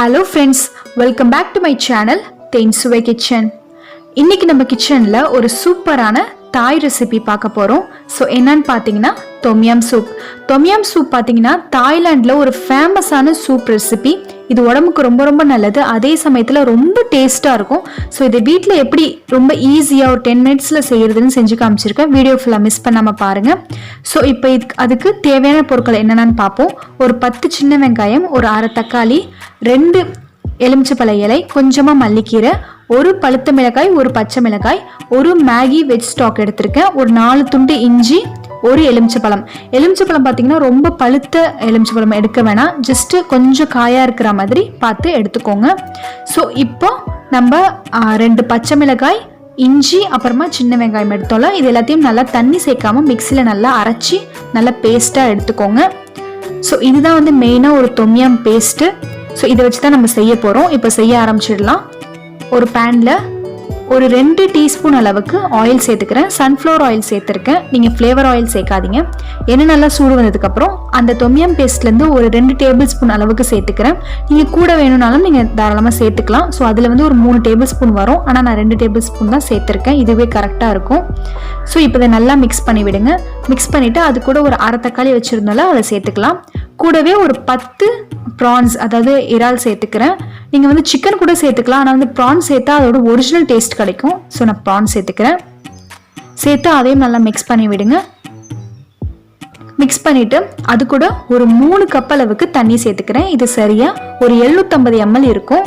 Hello friends, welcome back to my channel Tbsp Kitchen. இன்னைக்கு நம்ம கிச்சன்ல ஒரு சூப்பரான தாய் ரெசிபி பார்க்க போறோம். சோ என்னன்னு பாத்தீங்கன்னா தொம்யம் சூப். தொம்யம் சூப் பாத்தீங்கன்னா தாய்லாந்துல ஒரு ஃபேமஸான சூப் ரெசிபி. இது உடம்புக்கு ரொம்ப ரொம்ப நல்லது, அதே சமயத்துல ரொம்ப டேஸ்டா இருக்கும். ஸோ இதை வீட்டில் எப்படி ரொம்ப ஈஸியா ஒரு 10 மினிட்ஸ்ல செய்யறதுன்னு செஞ்சு காமிச்சிருக்கேன். வீடியோ ஃபுல்லா மிஸ் பண்ணாம பாருங்க. ஸோ இப்போ அதுக்கு தேவையான பொருட்கள் என்னென்னு பார்ப்போம். ஒரு 10 சின்ன வெங்காயம், ஒரு அரை தக்காளி, 2 எலுமிச்சப்பழ இலை, கொஞ்சமா மல்லிக்கீரை, ஒரு பழுத்த மிளகாய், ஒரு பச்சை மிளகாய், ஒரு மேகி வெஜ் ஸ்டாக் எடுத்திருக்கேன், ஒரு 4 துண்டு இஞ்சி, ஒரு எலுமிச்சப்பழம். எலுமிச்சப்பழம் பார்த்தீங்கன்னா ரொம்ப பழுத்த எலுமிச்சப்பழம் எடுக்க வேணாம், ஜஸ்ட் கொஞ்சம் காயா இருக்கிற மாதிரி பார்த்து எடுத்துக்கோங்க. ஸோ இப்போ நம்ம 2 பச்சை மிளகாய், இஞ்சி, அப்புறமா சின்ன வெங்காயம் எடுத்தோம்ல, இது எல்லாத்தையும் நல்லா தண்ணி சேர்க்காம மிக்சியில் நல்லா அரைச்சி நல்லா பேஸ்ட்டாக எடுத்துக்கோங்க. ஸோ இதுதான் வந்து மெயினாக ஒரு தொம்யம் பேஸ்ட்டு. ஸோ இதை வச்சு தான் நம்ம செய்ய போகிறோம். இப்போ செய்ய ஆரம்பிச்சிடலாம். ஒரு பேனில் ஒரு 2 டீஸ்பூன் அளவுக்கு ஆயில் சேர்த்துக்கிறேன். சன்ஃப்ளவர் ஆயில் சேர்த்துருக்கேன், நீங்கள் ஃப்ளேவர் ஆயில் சேர்க்காதீங்க. எண்ணெய் நல்லா சூடு வந்ததுக்கப்புறம் அந்த தொம்யம் பேஸ்ட்லேருந்து ஒரு 2 டேபிள் ஸ்பூன் அளவுக்கு சேர்த்துக்கிறேன். நீங்கள் கூட வேணும்னாலும் நீங்கள் தாராளமாக சேர்த்துக்கலாம். ஸோ அதில் வந்து ஒரு 3 டேபிள் ஸ்பூன் வரும், ஆனால் நான் 2 டேபிள் ஸ்பூன் தான் சேர்த்துருக்கேன். இதுவே கரெக்டாக இருக்கும். ஸோ இப்போ இதை நல்லா மிக்ஸ் பண்ணி விடுங்க. மிக்ஸ் பண்ணிவிட்டு அது கூட ஒரு அரை தக்காளி வச்சுருந்தாலும் அதை சேர்த்துக்கலாம். கூடவே ஒரு 10 ப்ரான்ஸ், அதாவது இறால் சேர்த்துக்கிறேன். நீங்கள் வந்து சிக்கன் கூட சேர்த்துக்கலாம், ஆனால் வந்து ப்ரான்ஸ் சேர்த்தா அதோட ஒரிஜினல் டேஸ்ட் கிடைக்கும். ஸோ நான் ப்ரான்ஸ் சேர்த்துக்கிறேன். சேர்த்து அதையும் நல்லா மிக்ஸ் பண்ணி விடுங்க. மிக்ஸ் பண்ணிவிட்டு அது கூட ஒரு 3 கப் அளவுக்கு தண்ணி சேர்த்துக்கிறேன். இது சரியா ஒரு 750 ml இருக்கும்.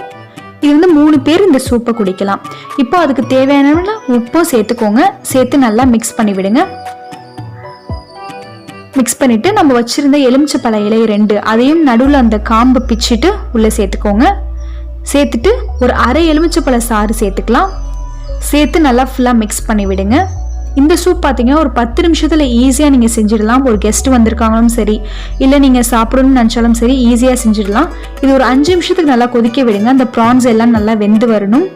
இது வந்து 3 பேர் இந்த சூப்பை குடிக்கலாம். இப்போ அதுக்கு தேவையான உப்பும் சேர்த்துக்கோங்க. சேர்த்து நல்லா மிக்ஸ் பண்ணி விடுங்க. மிக்ஸ் பண்ணிட்டு நம்ம வச்சிருந்த எலுமிச்சப்பழ இலை 2 அதையும் நடுவில் அந்த காம்பு பிச்சுட்டு உள்ள சேர்த்துக்கோங்க. சேர்த்துட்டு ஒரு அரை எலுமிச்சப்பழ சாறு சேர்த்துக்கலாம். சேர்த்து நல்லா ஃபுல்லாக மிக்ஸ் பண்ணி விடுங்க. இந்த சூப் பார்த்தீங்கன்னா ஒரு 10 நிமிஷத்தில் ஈஸியாக நீங்கள் செஞ்சிடலாம். ஒரு கெஸ்ட் வந்திருக்காங்களும் சரி, இல்லை நீங்கள் சாப்பிடணும்னு நினச்சாலும் சரி, ஈஸியாக செஞ்சிடலாம். இது ஒரு 5 நிமிஷத்துக்கு நல்லா கொதிக்க விடுங்க. அந்த ப்ரான்ஸ் எல்லாம் நல்லா வெந்து வரணும்.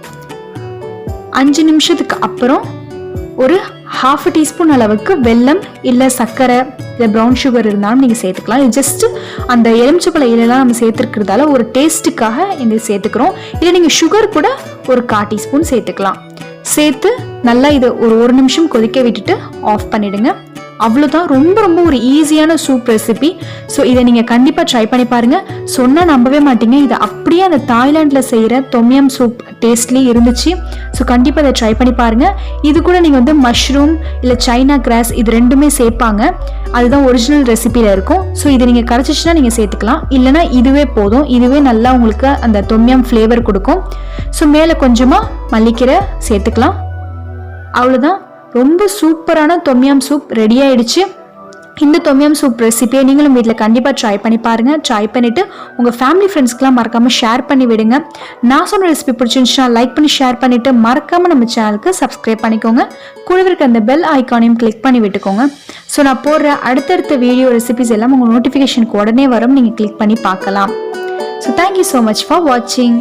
5 நிமிஷத்துக்கு அப்புறம் ஒரு 1/2 டீஸ்பூன் அளவுக்கு வெல்லம், இல்லை சர்க்கரை, இல்லை ப்ரௌன் சுகர் இருந்தாலும் நீங்கள் சேர்த்துக்கலாம். இது ஜஸ்ட் அந்த எலுமிச்சப்பழ இலையெல்லாம் நம்ம சேர்த்துருக்கிறதால ஒரு டேஸ்ட்டுக்காக இந்த சேர்த்துக்கிறோம். இல்லை நீங்கள் சுகர் கூட ஒரு 1/4 டீஸ்பூன் சேர்த்துக்கலாம். சேர்த்து நல்லா இதை ஒரு 1 நிமிஷம் கொதிக்க விட்டுட்டு ஆஃப் பண்ணிடுங்க. அவ்வளோதான், ரொம்ப ரொம்ப ஒரு ஈஸியான சூப் ரெசிபி. ஸோ இதை நீங்கள் கண்டிப்பாக ட்ரை பண்ணி பாருங்கள். சொன்னால் நம்பவே மாட்டீங்க, இது அப்படியே அந்த தாய்லாண்டில் செய்கிற தொம்யம் சூப் டேஸ்ட்லேயே இருந்துச்சு. ஸோ கண்டிப்பாக இதை ட்ரை பண்ணி பாருங்கள். இது கூட நீங்கள் வந்து மஷ்ரூம் இல்லை சைனா கிராஸ் இது 2மே சேர்ப்பாங்க. அதுதான் ஒரிஜினல் ரெசிபியில் இருக்கும். ஸோ இது நீங்கள் கரைச்சிச்சுன்னா நீங்கள் சேர்த்துக்கலாம், இல்லைனா இதுவே போதும். இதுவே நல்லா உங்களுக்கு அந்த தொம்யம் ஃப்ளேவர் கொடுக்கும். ஸோ மேலே கொஞ்சமாக மல்லிக்கீரை சேர்த்துக்கலாம். அவ்வளோதான், ரொம்ப சூப்பரான தொம்யம் சூப் ரெடி ஆயிடுச்சு. இந்த தொம்யம் சூப் ரெசிபியை நீங்களும் வீட்டில் கண்டிப்பாக ட்ரை பண்ணி பாருங்கள். ட்ரை பண்ணிவிட்டு உங்கள் ஃபேமிலி ஃப்ரெண்ட்ஸ்க்கெலாம் மறக்காமல் ஷேர் பண்ணி விடுங்க. நான் சொன்ன ரெசிபி பிடிச்சிருந்துச்சுன்னா லைக் பண்ணி ஷேர் பண்ணிவிட்டு மறக்காமல் நம்ம சேனலுக்கு சப்ஸ்கிரைப் பண்ணிக்கோங்க. கூடவே இருக்க அந்த பெல் ஐக்கானையும் கிளிக் பண்ணி விட்டுக்கோங்க. ஸோ நான் போடுற அடுத்தடுத்த வீடியோ ரெசிபிஸ் எல்லாம் உங்கள் நோட்டிஃபிகேஷனுக்கு உடனே வரும், நீங்கள் கிளிக் பண்ணி பார்க்கலாம். So thank you so much for வாட்சிங்.